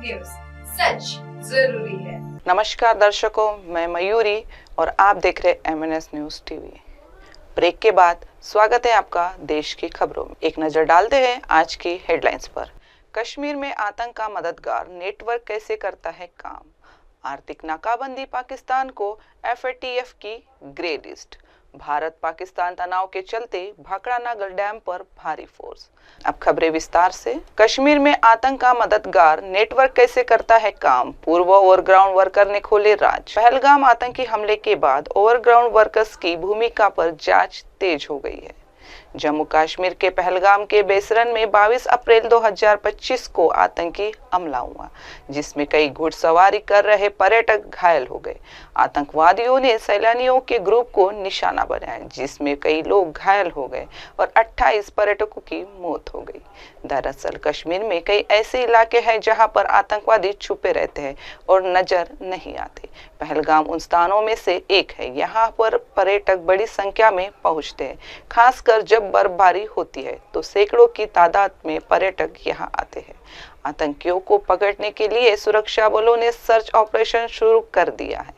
News, सच जरूरी है। नमस्कार दर्शकों, मैं मयूरी और आप देख रहे MNS न्यूज टीवी। ब्रेक के बाद स्वागत है आपका देश की खबरों में। एक नजर डालते हैं आज की हेडलाइंस पर। कश्मीर में आतंक का मददगार नेटवर्क कैसे करता है काम। आर्थिक नाकाबंदी पाकिस्तान को FATF की ग्रे लिस्ट। भारत पाकिस्तान तनाव के चलते भाखड़ा नागल डैम पर भारी फोर्स। अब खबरें विस्तार से। कश्मीर में आतंक का मददगार नेटवर्क कैसे करता है काम। पूर्व ओवरग्राउंड वर्कर ने खोले राज। पहलगाम आतंकी हमले के बाद ओवरग्राउंड वर्कर्स की भूमिका पर जांच तेज हो गई है। जम्मू कश्मीर के पहलगाम के बेसरन में 22 अप्रैल 2025 को आतंकी हमला हुआ, जिसमें कई घुड़सवारी कर रहे पर्यटक घायल हो गए। आतंकवादियों ने सैलानियों के ग्रुप को निशाना बनाया, जिसमें कई लोग घायल हो गए और 28 पर्यटकों की मौत हो गई। दरअसल कश्मीर में कई ऐसे इलाके हैं जहां पर आतंकवादी छुपे रहते हैं और नजर नहीं आते। पहलगाम उन स्थानों में से एक है। यहाँ पर पर्यटक बड़ी संख्या में पहुँचते हैं, खासकर जब बर्फबारी होती है तो सैकड़ों की तादाद में पर्यटक यहाँ आते हैं। आतंकियों को पकड़ने के लिए सुरक्षा बलों ने सर्च ऑपरेशन शुरू कर दिया है।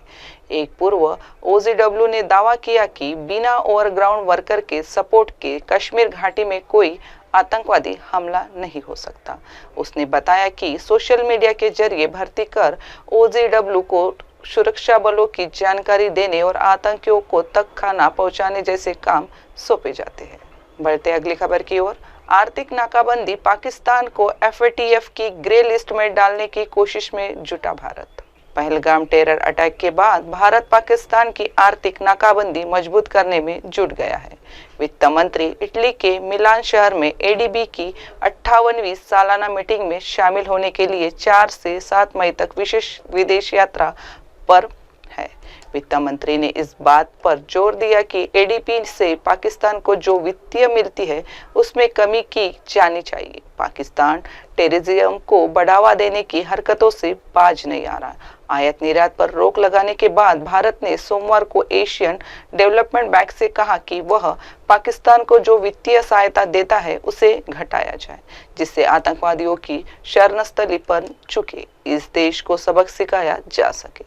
एक पूर्व OGW ने दावा किया कि बिना ओवरग्राउंड वर्कर के सपोर्ट के कश्मीर घाटी में कोई आतंकवादी हमला नहीं हो सकता। उसने बताया कि सोशल मीडिया के जरिए भर्ती कर OGW को सुरक्षा बलों की जानकारी देने और आतंकियों को तक खाना पहुंचाने जैसे काम सौंपे जाते हैं। बढ़ते अगली खबर की ओर। आर्थिक नाकाबंदी पाकिस्तान को FATF की ग्रे लिस्ट में डालने की कोशिश में जुटा भारत। पहलगाम टेरर अटैक के बाद भारत पाकिस्तान की आर्थिक नाकाबंदी मजबूत करने में जुट गया है। वित्त मंत्री इटली के मिलान शहर में ADB की 58वीं सालाना मीटिंग में शामिल होने के लिए 4 से 7 मई तक विशेष विदेश यात्रा पर है। वित्त मंत्री ने इस बात पर जोर दिया कि ADB से पाकिस्तान को जो वित्तीय मिलती है उसमें कमी की जानी चाहिए। पाकिस्तान टेररिज्म को बढ़ावा देने की हरकतों से बाज नहीं आ रहा। आयात निर्यात पर रोक लगाने के बाद भारत ने सोमवार को एशियन डेवलपमेंट बैंक से कहा कि वह पाकिस्तान को जो वित्तीय सहायता देता है उसे घटाया जाए, जिससे आतंकवादियों की शरणस्थली पर चुके इस देश को सबक सिखाया जा सके।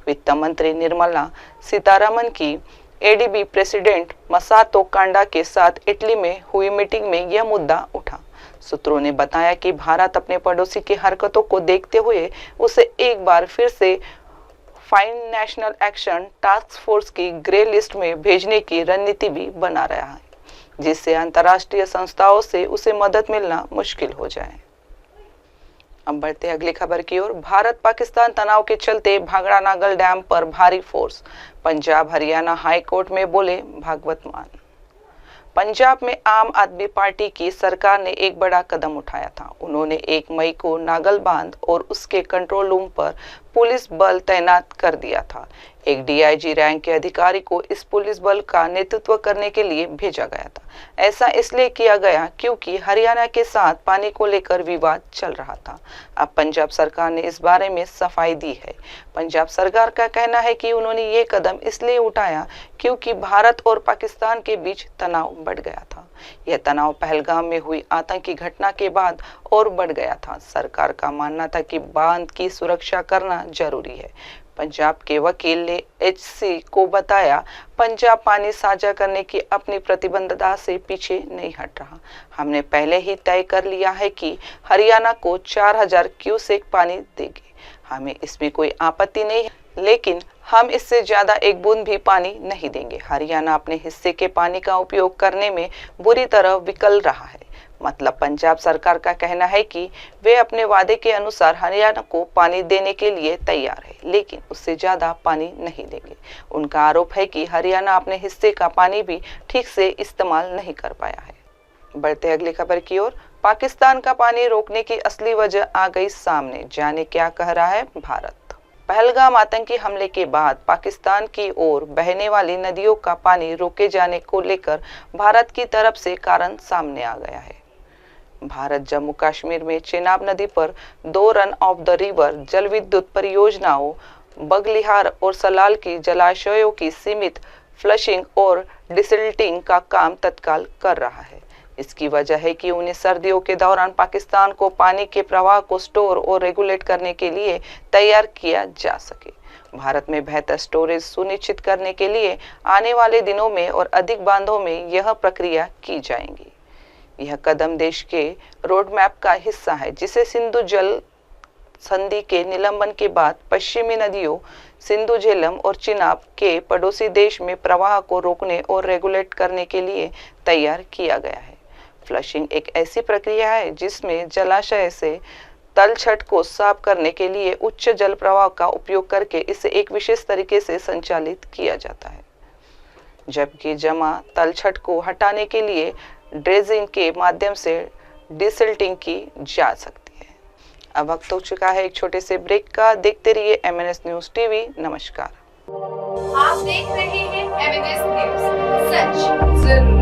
वित्त मंत्री निर्मला सीतारमन की ADB प्रेसिडेंट मसातो कांडा के साथ इटली में हुई मीटिंग में यह मुद्दा उठा। सूत्रों ने बताया कि भारत अपने पड़ोसी की हरकतों को देखते हुए उसे एक बार फिर से fine national action task force की ग्रे लिस्ट में भेजने की रणनीति भी बना रहा है, जिससे अंतर्राष्ट्रीय संस्थाओं से उसे मदद मिलना मुश्किल हो जाए। अब बढ़ते अगली खबर की ओर। भारत पाकिस्तान तनाव के चलते भाखड़ा नागल डैम पर भारी force. Punjab Haryana high court में बोले भागवत मान। पंजाब में आम आदमी पार्टी की सरकार ने एक बड़ा कदम उठाया था। उन्होंने 1 मई को नागल बांध और उसके कंट्रोल रूम पर पुलिस बल तैनात कर दिया था। एक DIG रैंक के अधिकारी को इस पुलिस बल का नेतृत्व करने के लिए भेजा गया था। ऐसा इसलिए किया गया क्योंकि हरियाणा के साथ पानी को लेकर विवाद चल रहा था। अब पंजाब सरकार ने इस बारे में सफाई दी है। पंजाब सरकार का कहना है कि उन्होंने ये कदम इसलिए उठाया क्योंकि भारत और पाकिस्तान के बीच तनाव बढ़ गया था। यह तनाव पहलगाम में हुई आतंकी घटना के बाद और बढ़ गया था। सरकार का मानना था कि बांध की सुरक्षा करना जरूरी है। पंजाब के वकील ने HC को बताया, पंजाब पानी साझा करने की अपनी प्रतिबद्धता से पीछे नहीं हट रहा। हमने पहले ही तय कर लिया है कि हरियाणा को 4000 क्यूसेक पानी देंगे। हमें इसमें कोई आपत्ति नहीं है, लेकिन हम इससे ज्यादा एक बूंद भी पानी नहीं देंगे। हरियाणा अपने हिस्से के पानी का उपयोग करने में बुरी तरह विकल रहा है। मतलब पंजाब सरकार का कहना है कि वे अपने वादे के अनुसार हरियाणा को पानी देने के लिए तैयार है, लेकिन उससे ज्यादा पानी नहीं देंगे। उनका आरोप है कि हरियाणा अपने हिस्से का पानी भी ठीक से इस्तेमाल नहीं कर पाया है। बढ़ते अगली खबर की ओर। पाकिस्तान का पानी रोकने की असली वजह आ गई सामने। जाने क्या कह रहा है भारत। पहलगाम आतंकी हमले के बाद पाकिस्तान की ओर बहने वाली नदियों का पानी रोके जाने को लेकर भारत की तरफ से कारण सामने आ गया है। भारत जम्मू कश्मीर में चेनाब नदी पर 2 रन ऑफ द रिवर जल विद्युत परियोजनाओं बगलिहार और सलाल की जलाशयों की सीमित फ्लशिंग और डिसिल्टिंग का काम तत्काल कर रहा है। इसकी वजह है कि उन्हें सर्दियों के दौरान पाकिस्तान को पानी के प्रवाह को स्टोर और रेगुलेट करने के लिए तैयार किया जा सके। भारत में बेहतर स्टोरेज सुनिश्चित करने के लिए आने वाले दिनों में और अधिक बांधों में यह प्रक्रिया की जाएगी। यह कदम देश के रोड मैप का हिस्सा है, जिसे सिंधु जल संधि के निलंबन के बाद पश्चिमी नदियों सिंधु झेलम और चिनाब के पड़ोसी देश में प्रवाह को रोकने और रेगुलेट करने के लिए तैयार किया गया है। फ्लशिंग एक ऐसी प्रक्रिया है जिसमें जलाशय से तलछट को साफ करने के लिए उच्च जल प्रवाह का उपयोग करके इसे एक विशेष तरीके से संचालित किया जाता है, जबकि जमा तलछट को हटाने के लिए ड्रेजिंग के माध्यम से डिसिल्टिंग की जा सकती है। अब वक्त हो चुका है एक छोटे से ब्रेक का। देखते रहिए MNS न्यूज टीवी। नमस्कार। आप देख रहे हैं MNS न्यूज, सच जरूरी।